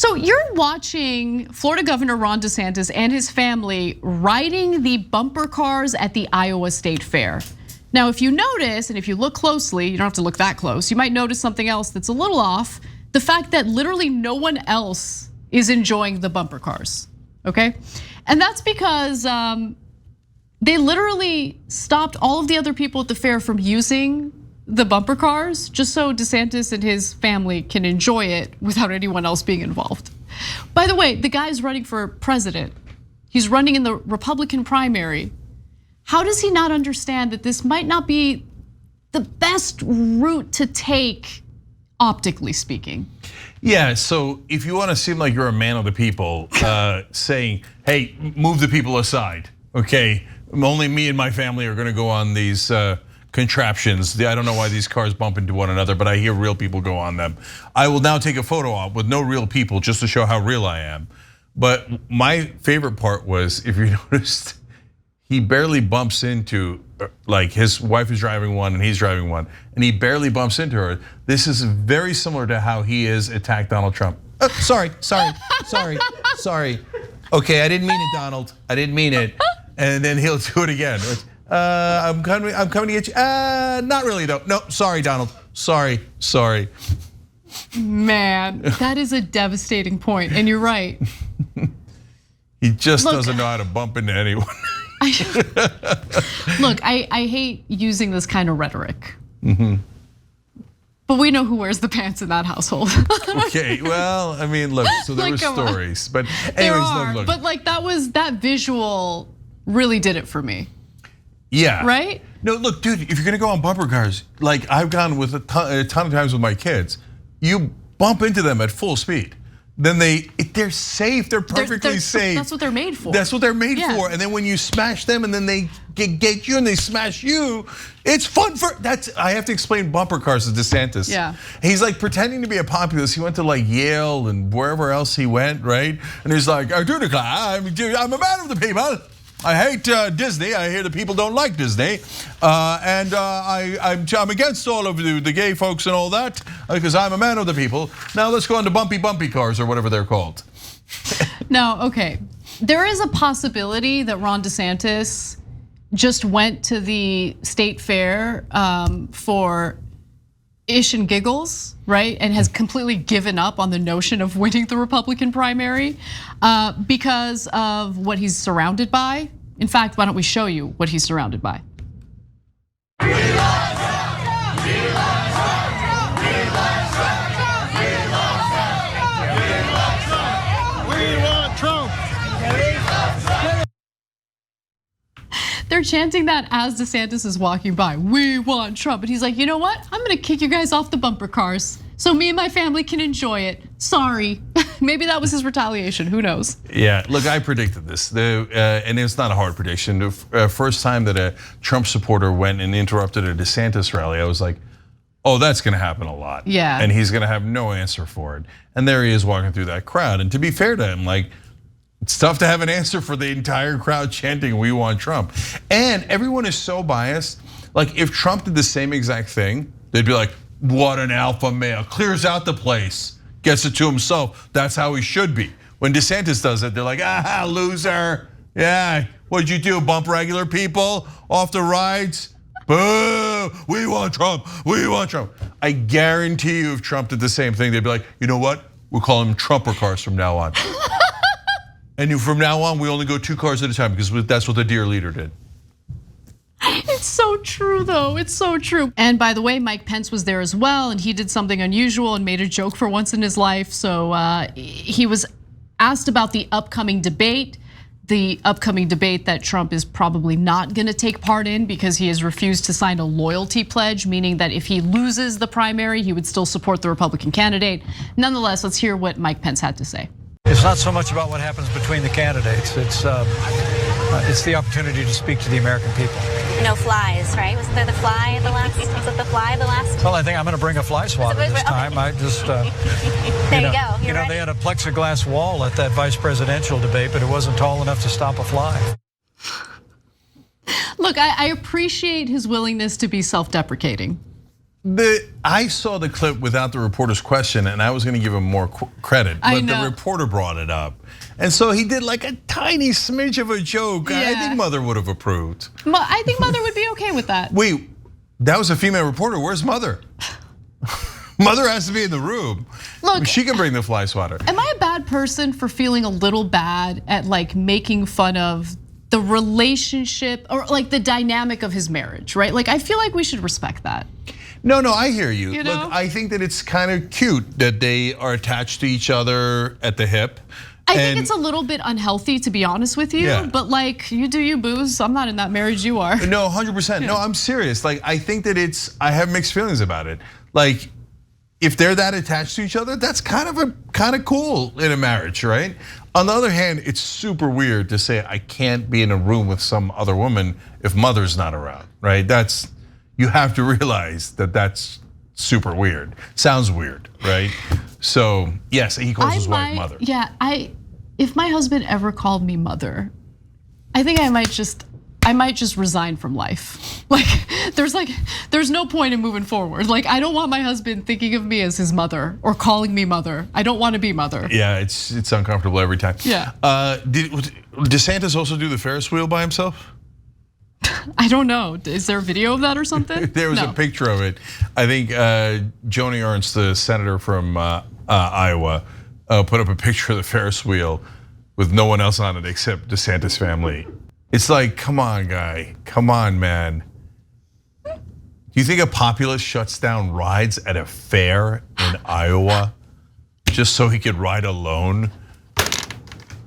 So you're watching Florida Governor Ron DeSantis and his family riding the bumper cars at the Iowa State Fair. Now, if you notice, and if you look closely, you don't have to look that close, you might notice something else that's a little off. The fact that literally no one else is enjoying the bumper cars, okay? And that's because they literally stopped all of the other people at the fair from using the bumper cars just so DeSantis and his family can enjoy it without anyone else being involved. By the way, the guy's running for president. He's running in the Republican primary. How does he not understand that this might not be the best route to take, optically speaking? Yeah, so if you want to seem like you're a man of the people, saying, hey, move the people aside, okay? Only me and my family are gonna go on these contraptions. I don't know why these cars bump into one another, but I hear real people go on them. I will now take a photo op with no real people just to show how real I am. But my favorite part was, if you noticed, he barely bumps into, like his wife is driving one and he's driving one, and he barely bumps into her. This is very similar to how he is attacked Donald Trump. Sorry. Okay, I didn't mean it, Donald. I didn't mean it. And then he'll do it again. I'm coming to get you. Not really though. No, sorry, Donald. Sorry. Man, that is a devastating point, and you're right. He just doesn't know how to bump into anyone. Look, I hate using this kind of rhetoric. But we know who wears the pants in that household. Okay, well, I mean, look, so there were stories, but anyways, look. But like that visual really did it for me. Yeah. Right? No, look, dude, if you're gonna go on bumper cars, like I've gone with a ton of times with my kids, you bump into them at full speed. Then they're safe, they're perfectly safe. That's what they're made for. That's what they're made for. And then when you smash them and then they get you and they smash you, it's fun I have to explain bumper cars to DeSantis. Yeah. He's like pretending to be a populist. He went to like Yale and wherever else he went, right? And he's like, I do declare, I'm a man of the people. I hate Disney. I hear the people don't like Disney, and I'm against all of the gay folks and all that because I'm a man of the people. Now let's go on to bumpy cars or whatever they're called. No, okay. There is a possibility that Ron DeSantis just went to the state fair for ish and giggles, right? And has completely given up on the notion of winning the Republican primary because of what he's surrounded by. In fact, why don't we show you what he's surrounded by? They're chanting that as DeSantis is walking by. We want Trump. And he's like, you know what? I'm gonna kick you guys off the bumper cars so me and my family can enjoy it. Sorry. Maybe that was his retaliation, who knows? Yeah, look, I predicted this, and it's not a hard prediction. The first time that a Trump supporter went and interrupted a DeSantis rally, I was like, oh, that's gonna happen a lot. Yeah. And he's gonna have no answer for it. And there he is walking through that crowd. And to be fair to him, like, it's tough to have an answer for the entire crowd chanting, we want Trump. And everyone is so biased. Like if Trump did the same exact thing, they'd be like, what an alpha male, clears out the place, gets it to himself. That's how he should be. When DeSantis does it, they're like, ah, loser. Yeah, what'd you do, bump regular people off the rides? Boo, we want Trump, we want Trump. I guarantee you if Trump did the same thing, they'd be like, you know what? We'll call him Trumper cars from now on. And from now on, we only go 2 cars at a time because that's what the dear leader did. It's so true though, it's so true. And by the way, Mike Pence was there as well, and he did something unusual and made a joke for once in his life. So he was asked about the upcoming debate that Trump is probably not gonna take part in because he has refused to sign a loyalty pledge, meaning that if he loses the primary, he would still support the Republican candidate. Nonetheless, let's hear what Mike Pence had to say. It's not so much about what happens between the candidates. It's the opportunity to speak to the American people. No flies, right? Wasn't there the fly at the last? Was it the fly the last? Well, I think I'm going to bring a fly swatter this time. I just, there you go. You know, they had a plexiglass wall at that vice presidential debate, but it wasn't tall enough to stop a fly. Look, I appreciate his willingness to be self-deprecating. I saw the clip without the reporter's question, and I was going to give him more credit, but the reporter brought it up, and so he did like a tiny smidge of a joke. Yeah. I think Mother would have approved. I think Mother would be okay with that. Wait, that was a female reporter. Where's Mother? Mother has to be in the room. Look, she can bring the fly swatter. Am I a bad person for feeling a little bad at like making fun of the relationship or like the dynamic of his marriage, right? Like I feel like we should respect that. No, I hear you. You know? Look, I think that it's kind of cute that they are attached to each other at the hip. I think it's a little bit unhealthy, to be honest with you. Yeah. But like, you do you, booze. I'm not in that marriage. You are. No, 100%. Yeah. No, I'm serious. Like, I think that I have mixed feelings about it. Like, if they're that attached to each other, that's kind of cool in a marriage, right? On the other hand, it's super weird to say I can't be in a room with some other woman if Mother's not around, right? You have to realize that that's super weird. Sounds weird, right? So yes, he calls his wife Mother. Yeah, if my husband ever called me Mother, I think I might just resign from life. Like there's no point in moving forward. Like I don't want my husband thinking of me as his mother or calling me Mother. I don't want to be Mother. Yeah, it's uncomfortable every time. Yeah. Did DeSantis also do the Ferris wheel by himself? I don't know. Is there a video of that or something? There was a picture of it. I think Joni Ernst, the senator from Iowa, put up a picture of the Ferris wheel with no one else on it except DeSantis' family. It's like, come on, guy. Come on, man. Do you think a populist shuts down rides at a fair in Iowa just so he could ride alone?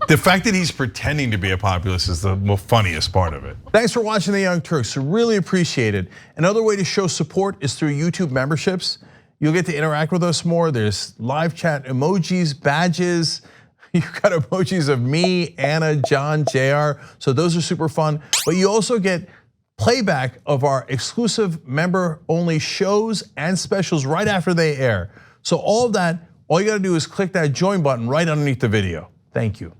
The fact that he's pretending to be a populist is the most funniest part of it. Thanks for watching The Young Turks, really appreciate it. Another way to show support is through YouTube memberships. You'll get to interact with us more. There's live chat emojis, badges. You've got emojis of me, Anna, John, JR. So those are super fun. But you also get playback of our exclusive member-only shows and specials right after they air. So all of that, all you gotta do is click that join button right underneath the video. Thank you.